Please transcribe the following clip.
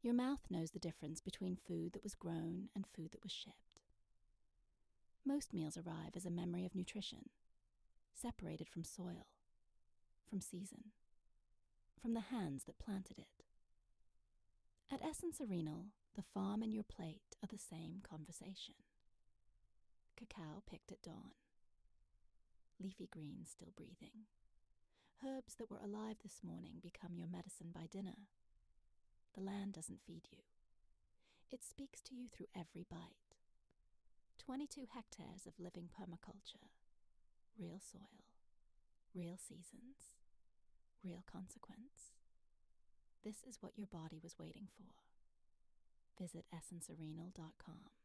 Your mouth knows the difference between food that was grown and food that was shipped. Most meals arrive as a memory of nutrition, separated from soil, from season, from the hands that planted it. At Essence Arenal, the farm and your plate are the same conversation. Cacao picked at dawn. Leafy greens still breathing. Herbs that were alive this morning become your medicine by dinner. The land doesn't feed you. It speaks to you through every bite. 22 hectares of living permaculture. Real soil. Real seasons. Real consequence. This is what your body was waiting for. Visit essencearenal.com.